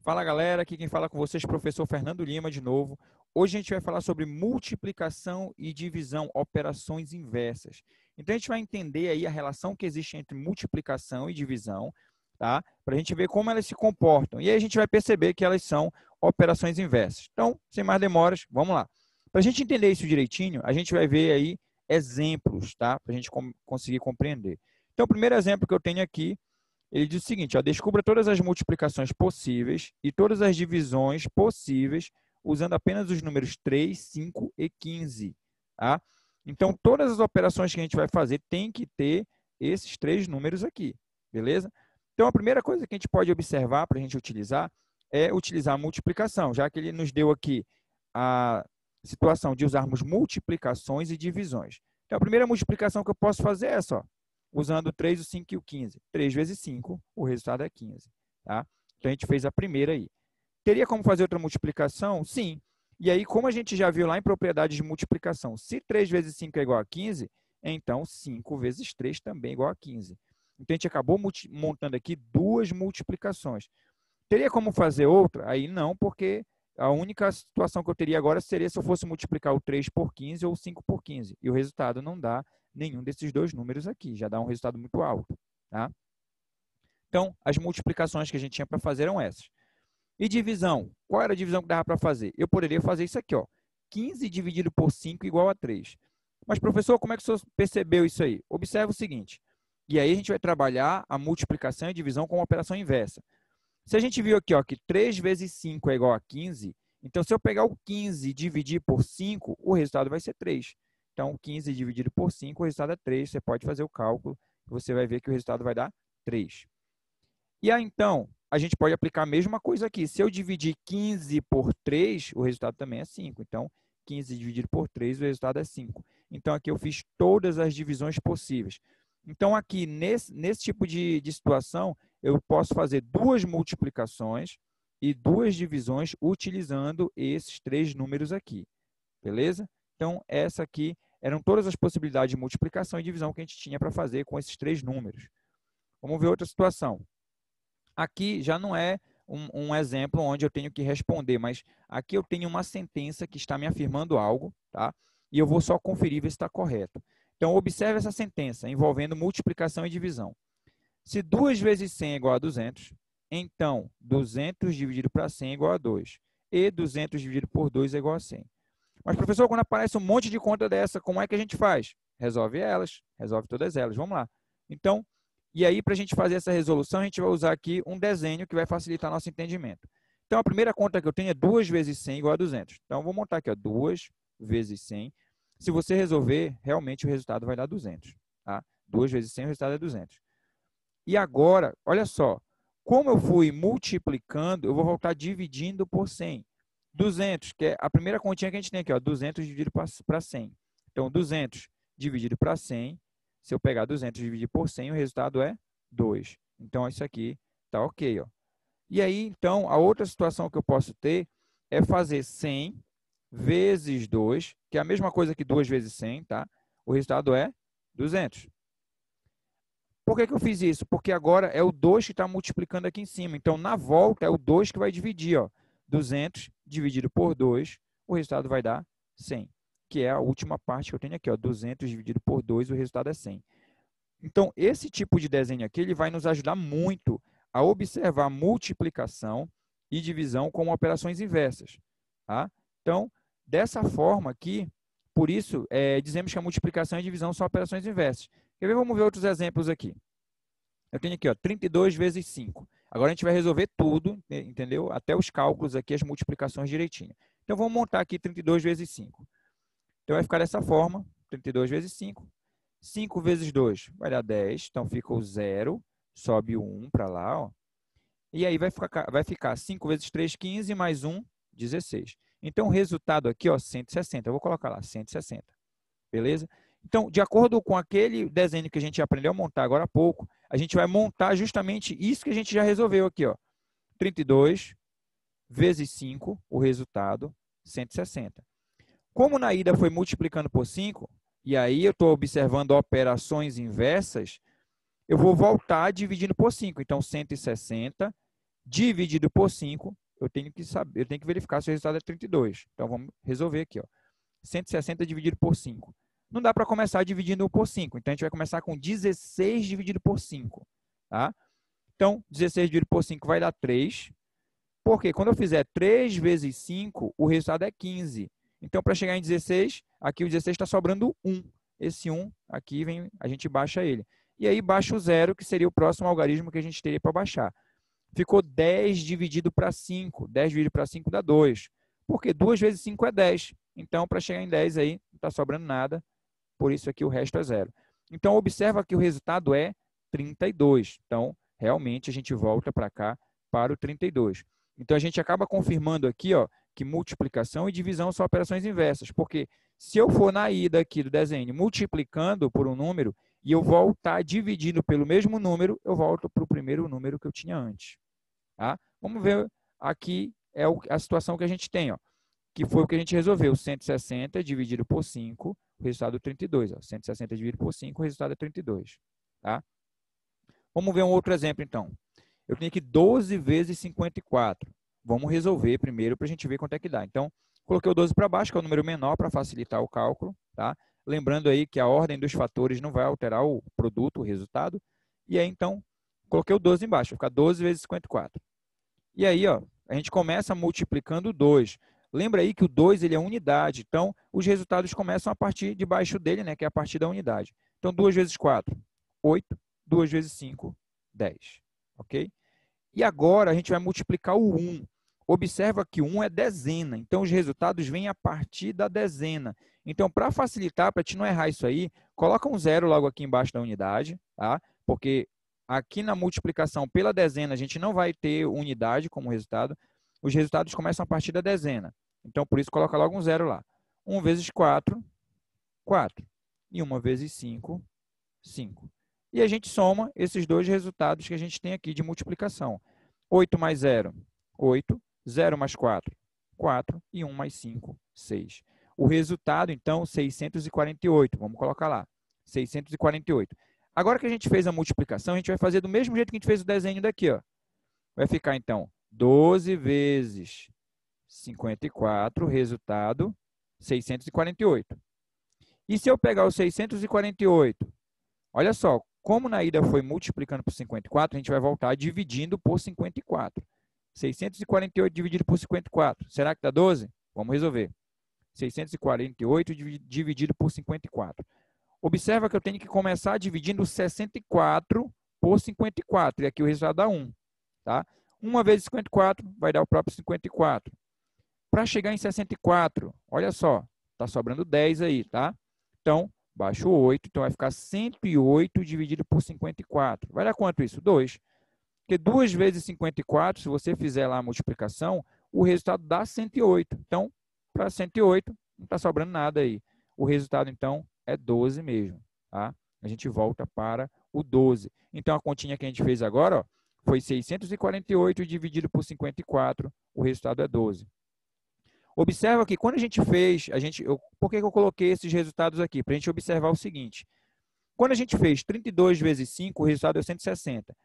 Fala galera, aqui quem fala com vocês é o professor Fernando Lima de novo. Hoje a gente vai falar sobre multiplicação e divisão, operações inversas. Então a gente vai entender aí a relação que existe entre multiplicação e divisão, tá? Para a gente ver como elas se comportam. E aí a gente vai perceber que elas são operações inversas. Então, sem mais demoras, vamos lá. Para a gente entender isso direitinho, a gente vai ver aí exemplos, tá? Para a gente conseguir compreender. Então, o primeiro exemplo que eu tenho aqui, ele diz o seguinte, ó, descubra todas as multiplicações possíveis e todas as divisões possíveis usando apenas os números 3, 5 e 15. Tá? Então, todas as operações que a gente vai fazer tem que ter esses três números aqui, beleza? Então, a primeira coisa que a gente pode observar para a gente utilizar é utilizar a multiplicação, já que ele nos deu aqui a situação de usarmos multiplicações e divisões. Então, a primeira multiplicação que eu posso fazer é essa, ó, usando o 3, o 5 e o 15. 3 vezes 5, o resultado é 15. Tá? Então, a gente fez a primeira aí. Teria como fazer outra multiplicação? Sim. E aí, como a gente já viu lá em propriedades de multiplicação, se 3 vezes 5 é igual a 15, então 5 vezes 3 também é igual a 15. Então, a gente acabou montando aqui duas multiplicações. Teria como fazer outra? Aí não, porque a única situação que eu teria agora seria se eu fosse multiplicar o 3 por 15 ou o 5 por 15. E o resultado não dá nenhum desses dois números aqui, já dá um resultado muito alto. Tá? Então, as multiplicações que a gente tinha para fazer eram essas. E divisão? Qual era a divisão que dava para fazer? Eu poderia fazer isso aqui, ó, 15 dividido por 5 igual a 3. Mas, professor, como é que o senhor percebeu isso aí? Observe o seguinte, e aí a gente vai trabalhar a multiplicação e divisão com uma operação inversa. Se a gente viu aqui ó, que 3 vezes 5 é igual a 15, então se eu pegar o 15 e dividir por 5, o resultado vai ser 3. Então, 15 dividido por 5, o resultado é 3. Você pode fazer o cálculo, você vai ver que o resultado vai dar 3. E aí, então, a gente pode aplicar a mesma coisa aqui. Se eu dividir 15 por 3, o resultado também é 5. Então, 15 dividido por 3, o resultado é 5. Então, aqui eu fiz todas as divisões possíveis. Então, aqui, nesse tipo de situação, eu posso fazer duas multiplicações e duas divisões utilizando esses três números aqui. Beleza? Então, essa aqui eram todas as possibilidades de multiplicação e divisão que a gente tinha para fazer com esses três números. Vamos ver outra situação. Aqui já não é um exemplo onde eu tenho que responder, mas aqui eu tenho uma sentença que está me afirmando algo, tá? E eu vou só conferir ver se está correto. Então, observe essa sentença envolvendo multiplicação e divisão. Se 2 vezes 100 é igual a 200, então 200 dividido para 100 é igual a 2. E 200 dividido por 2 é igual a 100. Mas, professor, quando aparece um monte de conta dessa, como é que a gente faz? Resolve elas, resolve todas elas. Vamos lá. Então, e aí, para a gente fazer essa resolução, a gente vai usar aqui um desenho que vai facilitar nosso entendimento. Então, a primeira conta que eu tenho é 2 vezes 100 igual a 200. Então, eu vou montar aqui, ó, 2 vezes 100. Se você resolver, realmente o resultado vai dar 200. Tá? 2 vezes 100, o resultado é 200. E agora, olha só, como eu fui multiplicando, eu vou voltar dividindo por 100. 200, que é a primeira continha que a gente tem aqui, ó, 200 dividido para 100. Então, 200 dividido para 100, se eu pegar 200 e dividir por 100, o resultado é 2. Então, isso aqui está ok. Ó. E aí, então, a outra situação que eu posso ter é fazer 100 vezes 2, que é a mesma coisa que 2 vezes 100, tá? O resultado é 200. Por que eu fiz isso? Porque agora é o 2 que está multiplicando aqui em cima. Então, na volta, é o 2 que vai dividir. Ó. 200 dividido por 2, o resultado vai dar 100. Que é a última parte que eu tenho aqui. Ó. 200 dividido por 2, o resultado é 100. Então, esse tipo de desenho aqui ele vai nos ajudar muito a observar multiplicação e divisão como operações inversas. Tá? Então, dessa forma aqui, por isso, dizemos que a multiplicação e a divisão são operações inversas. Quer ver? Vamos ver outros exemplos aqui. Eu tenho aqui, ó, 32 vezes 5. Agora a gente vai resolver tudo, entendeu? Até os cálculos aqui, as multiplicações direitinho. Então, vamos montar aqui 32 vezes 5. Então, vai ficar dessa forma, 32 vezes 5. 5 vezes 2 vai dar 10, então fica o 0, sobe o 1 para lá. Ó. E aí vai ficar 5 vezes 3, 15, mais 1, 16. Então, o resultado aqui, ó, 160. Eu vou colocar lá, 160. Beleza? Então, de acordo com aquele desenho que a gente aprendeu a montar agora há pouco, a gente vai montar justamente isso que a gente já resolveu aqui. Ó. 32 vezes 5, o resultado, 160. Como na ida foi multiplicando por 5, e aí eu estou observando operações inversas, eu vou voltar dividindo por 5. Então, 160 dividido por 5, eu tenho que verificar se o resultado é 32. Então, vamos resolver aqui, ó. 160 dividido por 5. Não dá para começar dividindo por 5, então a gente vai começar com 16 dividido por 5. Tá? Então, 16 dividido por 5 vai dar 3. Porque quando eu fizer 3 vezes 5, o resultado é 15. Então, para chegar em 16, aqui o 16 está sobrando 1. Esse 1 aqui, a gente baixa ele. E aí, baixa o 0, que seria o próximo algarismo que a gente teria para baixar. Ficou 10 dividido para 5. 10 dividido para 5 dá 2. Porque 2 vezes 5 é 10. Então, para chegar em 10 aí, não está sobrando nada. Por isso aqui o resto é 0. Então, observa que o resultado é 32. Então, realmente, a gente volta para cá, para o 32. Então, a gente acaba confirmando aqui, ó, que multiplicação e divisão são operações inversas. Porque se eu for na ida aqui do desenho, multiplicando por um número, e eu voltar dividindo pelo mesmo número, eu volto para o primeiro número que eu tinha antes. Tá? Vamos ver aqui a situação que a gente tem, ó, que foi o que a gente resolveu. 160 dividido por 5, o resultado é 32. Ó. 160 dividido por 5, o resultado é 32. Tá? Vamos ver um outro exemplo, então. Eu tenho aqui 12 vezes 54. Vamos resolver primeiro para a gente ver quanto é que dá. Então, coloquei o 12 para baixo, que é o número menor para facilitar o cálculo. Tá? Lembrando aí que a ordem dos fatores não vai alterar o produto, o resultado. E aí, então, coloquei o 12 embaixo. Vai ficar 12 vezes 54. E aí, ó, a gente começa multiplicando o 2. Lembra aí que o 2 ele é unidade. Então, os resultados começam a partir de baixo dele, né, que é a partir da unidade. Então, 2 vezes 4, 8. 2 vezes 5, 10. Ok? E agora a gente vai multiplicar o 1. Observa que o 1 é dezena. Então, os resultados vêm a partir da dezena. Então, para facilitar, para te não errar isso aí, coloca um 0 logo aqui embaixo da unidade, tá? Porque aqui na multiplicação pela dezena, a gente não vai ter unidade como resultado. Os resultados começam a partir da dezena. Então, por isso, coloca logo um 0 lá. 1 vezes 4, 4. E 1 vezes 5, 5. E a gente soma esses dois resultados que a gente tem aqui de multiplicação. 8 mais 0, 8. 0 mais 4, 4. E 1 mais 5, 6. O resultado, então, 648. Vamos colocar lá. 648. Agora que a gente fez a multiplicação, a gente vai fazer do mesmo jeito que a gente fez o desenho daqui. Ó. Vai ficar, então, 12 vezes 54, resultado 648. E se eu pegar o 648, olha só, como na ida foi multiplicando por 54, a gente vai voltar dividindo por 54. 648 dividido por 54, será que dá 12? Vamos resolver. 648 dividido por 54. Observa que eu tenho que começar dividindo 64 por 54, e aqui o resultado dá 1. Tá? 1 vezes 54 vai dar o próprio 54. Para chegar em 64, olha só, está sobrando 10 aí, tá? Então, baixo 8, então vai ficar 108 dividido por 54. Vai dar quanto isso? 2. Porque 2 vezes 54, se você fizer lá a multiplicação, o resultado dá 108. Então, para 108, não está sobrando nada aí. O resultado, então, é 12 mesmo. Tá? A gente volta para o 12. Então, a continha que a gente fez agora, ó, foi 648 dividido por 54, o resultado é 12. Observa que quando a gente fez, por que eu coloquei esses resultados aqui? Para a gente observar o seguinte. Quando a gente fez 32 vezes 5, o resultado é 160.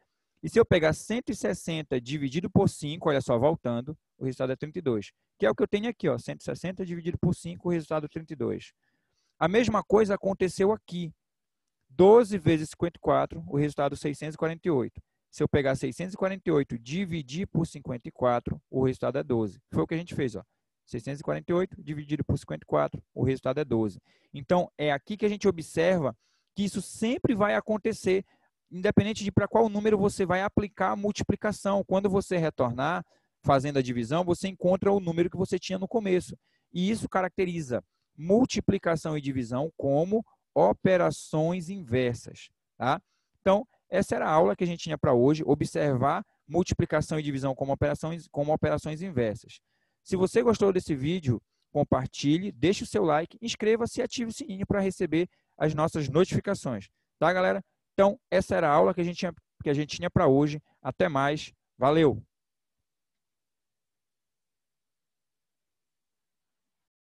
E se eu pegar 160 dividido por 5, olha só, voltando, o resultado é 32. Que é o que eu tenho aqui, ó, 160 dividido por 5, o resultado é 32. A mesma coisa aconteceu aqui. 12 vezes 54, o resultado é 648. Se eu pegar 648 e dividir por 54, o resultado é 12. Foi o que a gente fez, ó. 648 dividido por 54, o resultado é 12. Então, é aqui que a gente observa que isso sempre vai acontecer, independente de para qual número você vai aplicar a multiplicação. Quando você retornar fazendo a divisão, você encontra o número que você tinha no começo. E isso caracteriza multiplicação e divisão como operações inversas. Tá? Então, essa era a aula que a gente tinha para hoje, observar multiplicação e divisão como operações inversas. Se você gostou desse vídeo, compartilhe, deixe o seu like, inscreva-se e ative o sininho para receber as nossas notificações. Tá, galera? Então, essa era a aula que a gente tinha para hoje. Até mais. Valeu!